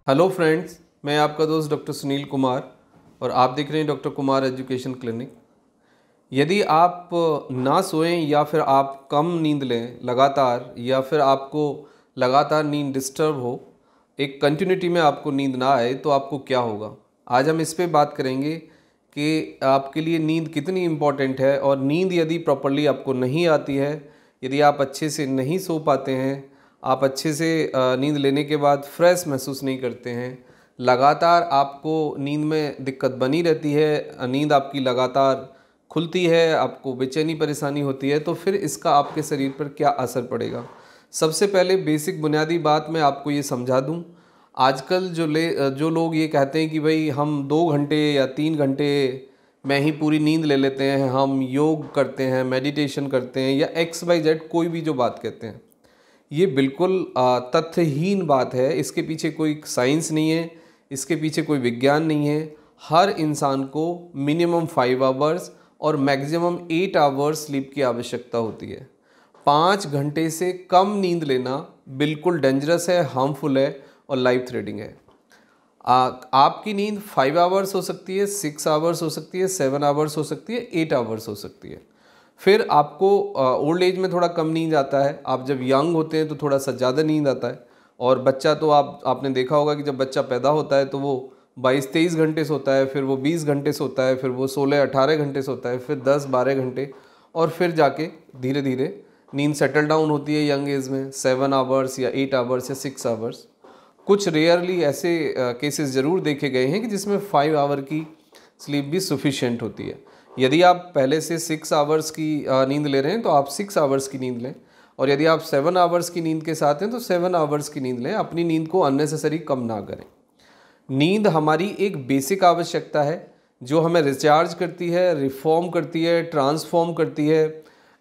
Hello friends, मैं आपका दोस्त डॉक्टर सुनील कुमार और आप देख रहे हैं डॉक्टर कुमार एजुकेशन क्लिनिक। यदि आप ना सोएं या फिर आप कम नींद लें लगातार, या फिर आपको लगातार नींद डिस्टर्ब हो, एक कंटिन्यूटी में आपको नींद ना आए, तो आपको क्या होगा। आज हम इस पे बात करेंगे कि आपके लिए नींद कितनी इम्पॉर्टेंट है, और नींद यदि प्रॉपरली आपको नहीं आती है, यदि आप अच्छे से नहीं सो पाते हैं, आप अच्छे से नींद लेने के बाद फ्रेश महसूस नहीं करते हैं, लगातार आपको नींद में दिक्कत बनी रहती है, नींद आपकी लगातार खुलती है, आपको बेचैनी परेशानी होती है, तो फिर इसका आपके शरीर पर क्या असर पड़ेगा। सबसे पहले बेसिक बुनियादी बात मैं आपको ये समझा दूं। आजकल जो लोग ये कहते हैं कि भाई हम 2 घंटे या 3 घंटे में ही पूरी नींद ले लेते हैं, हम योग करते हैं, मेडिटेशन करते हैं, या XYZ कोई भी जो बात कहते हैं, ये बिल्कुल तथ्यहीन बात है। इसके पीछे कोई साइंस नहीं है, इसके पीछे कोई विज्ञान नहीं है। हर इंसान को मिनिमम 5 आवर्स और मैक्सिमम 8 आवर्स स्लीप की आवश्यकता होती है। 5 घंटे से कम नींद लेना बिल्कुल डेंजरस है, हार्मफुल है और लाइफ थ्रेटनिंग है। आपकी नींद 5 आवर्स हो सकती है, 6 आवर्स हो सकती है, 7 आवर्स हो सकती है, 8 आवर्स हो सकती है। फिर आपको ओल्ड एज में थोड़ा कम नींद आता है। आप जब यंग होते हैं तो थोड़ा सा ज़्यादा नींद आता है। और बच्चा तो आपने देखा होगा कि जब बच्चा पैदा होता है तो वो 22-23 घंटे सोता है, फिर वो 20 घंटे सोता है, फिर वो 16-18 घंटे सोता है, फिर 10-12 घंटे, और फिर जाके धीरे धीरे नींद सेटल डाउन होती है यंग एज में 7 आवर्स या 8 आवर्स या 6 आवर्स। कुछ रेयरली ऐसे केसेस ज़रूर देखे गए हैं कि जिसमें 5 आवर की स्लीप भी सफिशिएंट होती है। यदि आप पहले से 6 आवर्स की नींद ले रहे हैं तो आप 6 आवर्स की नींद लें, और यदि आप 7 आवर्स की नींद के साथ हैं तो 7 आवर्स की नींद लें। अपनी नींद को अननेसेसरी कम ना करें। नींद हमारी एक बेसिक आवश्यकता है जो हमें रिचार्ज करती है, रिफॉर्म करती है, ट्रांसफॉर्म करती है,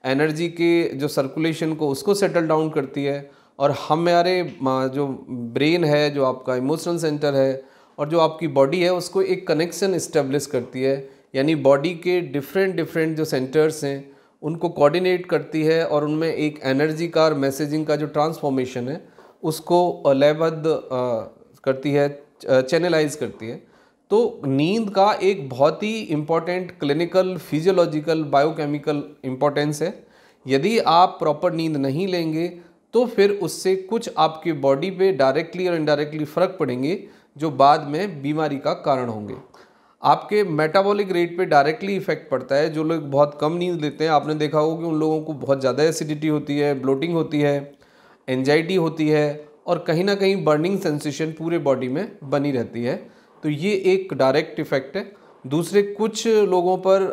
एनर्जी के जो सर्कुलेशन को उसको सेटल डाउन करती है, और हमारे जो ब्रेन है, जो आपका इमोशनल सेंटर है, और जो आपकी बॉडी है, उसको एक कनेक्शन इस्टेब्लिश करती है। यानी बॉडी के डिफरेंट डिफरेंट जो सेंटर्स हैं उनको कोऑर्डिनेट करती है, और उनमें एक एनर्जी का और मैसेजिंग का जो ट्रांसफॉर्मेशन है उसको लयबद्ध करती है, चैनलाइज करती है। तो नींद का एक बहुत ही important clinical, physiological, biochemical importance है। यदि आप प्रॉपर नींद नहीं लेंगे तो फिर उससे कुछ आपके बॉडी पे डायरेक्टली और इनडायरेक्टली फ़र्क पड़ेंगे, जो बाद में बीमारी का कारण होंगे। आपके मेटाबॉलिक रेट पे डायरेक्टली इफेक्ट पड़ता है। जो लोग बहुत कम नींद लेते हैं, आपने देखा होगा कि उन लोगों को बहुत ज़्यादा एसिडिटी होती है, ब्लोटिंग होती है, एंजाइटी होती है, और कहीं ना कहीं बर्निंग सेंसेशन पूरे बॉडी में बनी रहती है। तो ये एक डायरेक्ट इफेक्ट है। दूसरे कुछ लोगों पर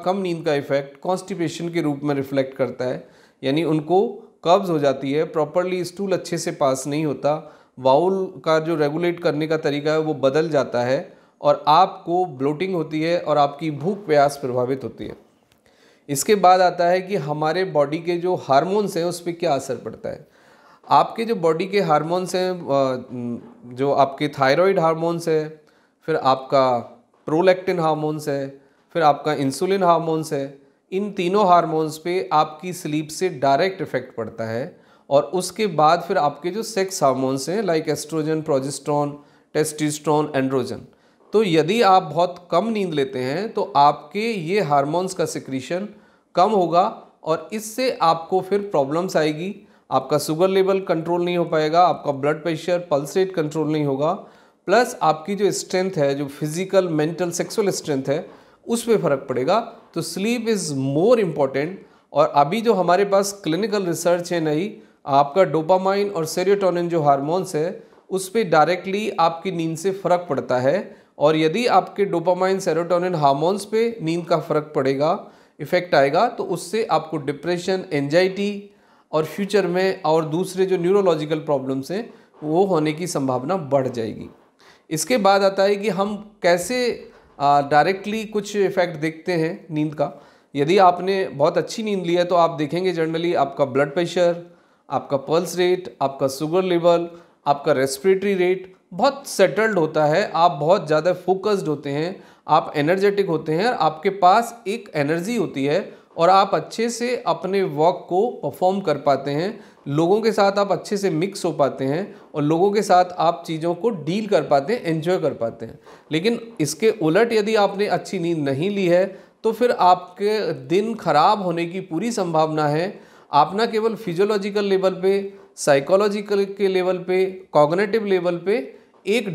कम नींद का इफेक्ट कॉन्स्टिपेशन के रूप में रिफ्लेक्ट करता है। यानी उनको कब्ज़ हो जाती है, प्रॉपरली स्टूल अच्छे से पास नहीं होता, बाउल का जो रेगुलेट करने का तरीका है वो बदल जाता है, और आपको ब्लोटिंग होती है और आपकी भूख प्यास प्रभावित होती है। इसके बाद आता है कि हमारे बॉडी के जो हार्मोन्स हैं उस पर क्या असर पड़ता है। आपके जो बॉडी के हार्मोन्स हैं, जो आपके थायराइड हार्मोन्स है, फिर आपका प्रोलैक्टिन हार्मोन्स है, फिर आपका इंसुलिन हार्मोन्स है, इन तीनों हार्मोन्स पे आपकी स्लीप से डायरेक्ट इफेक्ट पड़ता है। और उसके बाद फिर आपके जो सेक्स हार्मोन्स हैं, like estrogen, progesterone, testosterone, androgen, तो यदि आप बहुत कम नींद लेते हैं तो आपके ये हार्मोन्स का सिक्रीशन कम होगा, और इससे आपको फिर प्रॉब्लम्स आएगी। आपका शुगर लेवल कंट्रोल नहीं हो पाएगा, आपका blood pressure, pulse rate control नहीं होगा, प्लस आपकी जो स्ट्रेंथ है, जो फिजिकल, मेंटल, सेक्सुअल स्ट्रेंथ है, उस पर फ़र्क पड़ेगा। तो स्लीप इज़ मोर इम्पॉर्टेंट। और अभी जो हमारे पास क्लिनिकल रिसर्च है नई, आपका डोपामाइन और सेरोटोनिन जो हार्मोन्स है उस पर डायरेक्टली आपकी नींद से फ़र्क पड़ता है। और यदि आपके डोपामाइन, सेरोटोनिन हार्मोन्स पे नींद का फ़र्क पड़ेगा, इफ़ेक्ट आएगा, तो उससे आपको डिप्रेशन, एंजाइटी और फ्यूचर में और दूसरे जो न्यूरोलॉजिकल प्रॉब्लम्स हैं वो होने की संभावना बढ़ जाएगी। इसके बाद आता है कि हम कैसे डायरेक्टली कुछ इफ़ेक्ट देखते हैं नींद का। यदि आपने बहुत अच्छी नींद ली है तो आप देखेंगे जनरली आपका ब्लड प्रेशर, आपका पल्स रेट, आपका शुगर लेवल, आपका रेस्पिरेटरी रेट बहुत सेटल्ड होता है। आप बहुत ज़्यादा फोकस्ड होते हैं, आप एनर्जेटिक होते हैं, आपके पास एक एनर्जी होती है, और आप अच्छे से अपने वर्क को परफॉर्म कर पाते हैं, लोगों के साथ आप अच्छे से मिक्स हो पाते हैं और लोगों के साथ आप चीज़ों को डील कर पाते हैं, एंजॉय कर पाते हैं। लेकिन इसके उलट यदि आपने अच्छी नींद नहीं ली है तो फिर आपके दिन खराब होने की पूरी संभावना है। आप ना केवल फिजियोलॉजिकल लेवल पे, साइकोलॉजिकल के लेवल पे, कॉग्निटिव लेवल पे एक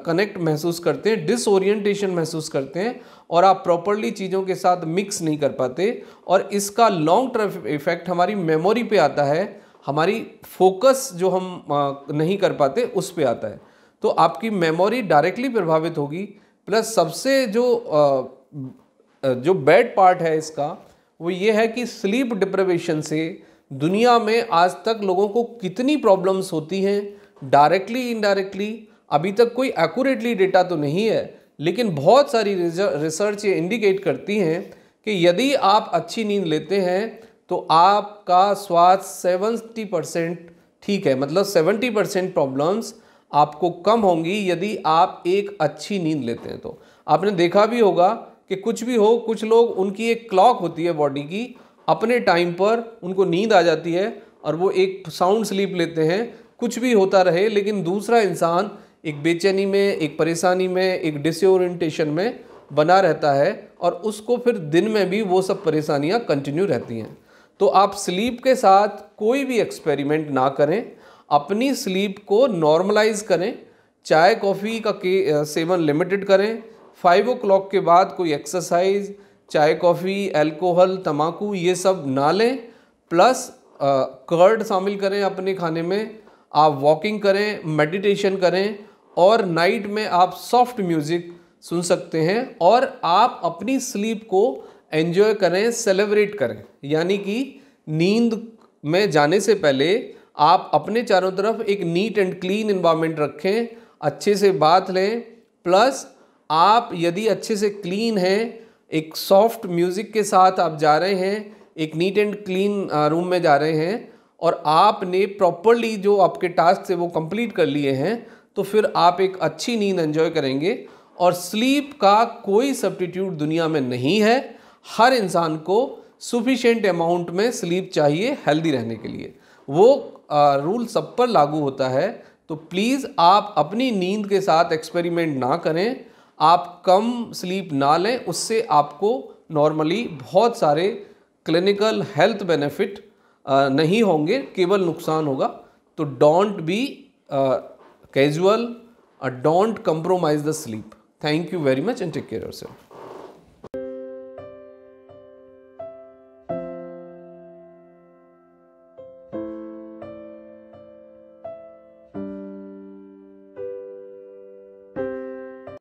कनेक्ट महसूस करते हैं, डिसओरिएंटेशन महसूस करते हैं और आप प्रॉपरली चीज़ों के साथ मिक्स नहीं कर पाते और इसका लॉन्ग टर्म इफेक्ट हमारी मेमोरी पे आता है, हमारी फोकस जो हम नहीं कर पाते उस पे आता है। तो आपकी मेमोरी डायरेक्टली प्रभावित होगी। प्लस सबसे जो बैड पार्ट है इसका वो ये है कि स्लीप डिप्रिवेशन से दुनिया में आज तक लोगों को कितनी प्रॉब्लम्स होती हैं, डायरेक्टली इनडायरेक्टली। अभी तक कोई एक्यूरेटली डेटा तो नहीं है, लेकिन बहुत सारी रिसर्च ये इंडिकेट करती हैं कि यदि आप अच्छी नींद लेते हैं तो आपका स्वास्थ्य 70% ठीक है, मतलब 70% प्रॉब्लम्स आपको कम होंगी यदि आप एक अच्छी नींद लेते हैं। तो आपने देखा भी होगा कि कुछ भी हो, कुछ लोग, उनकी एक क्लॉक होती है बॉडी की, अपने टाइम पर उनको नींद आ जाती है और वो एक साउंड स्लीप लेते हैं, कुछ भी होता रहे, लेकिन दूसरा इंसान एक बेचैनी में, एक परेशानी में, एक डिसओरिएंटेशन में बना रहता है और उसको फिर दिन में भी वो सब परेशानियां कंटिन्यू रहती हैं। तो आप स्लीप के साथ कोई भी एक्सपेरिमेंट ना करें, अपनी स्लीप को नॉर्मलाइज करें। चाय कॉफ़ी का सेवन लिमिटेड करें। 5 o'clock के बाद कोई एक्सरसाइज, चाय कॉफ़ी, अल्कोहल, तम्बाकू ये सब ना लें। प्लस कर्ड शामिल करें अपने खाने में। आप वॉकिंग करें, मेडिटेशन करें और नाइट में आप सॉफ्ट म्यूज़िक सुन सकते हैं और आप अपनी स्लीप को एंजॉय करें, सेलिब्रेट करें। यानी कि नींद में जाने से पहले आप अपने चारों तरफ एक नीट एंड क्लीन एनवायरनमेंट रखें, अच्छे से बाथ लें। प्लस आप यदि अच्छे से क्लीन हैं, एक सॉफ्ट म्यूज़िक के साथ आप जा रहे हैं, एक नीट एंड क्लीन रूम में जा रहे हैं और आपने प्रॉपरली जो आपके टास्क थे वो कंप्लीट कर लिए हैं, तो फिर आप एक अच्छी नींद एंजॉय करेंगे। और स्लीप का कोई सब्स्टिट्यूट दुनिया में नहीं है। हर इंसान को सफिशिएंट अमाउंट में स्लीप चाहिए हेल्दी रहने के लिए। वो रूल सब पर लागू होता है। तो प्लीज़ आप अपनी नींद के साथ एक्सपेरिमेंट ना करें, आप कम स्लीप ना लें, उससे आपको नॉर्मली बहुत सारे क्लिनिकल हेल्थ बेनिफिट नहीं होंगे, केवल नुकसान होगा। तो don't be casual, don't compromise the sleep. Thank you very much and take care yourself.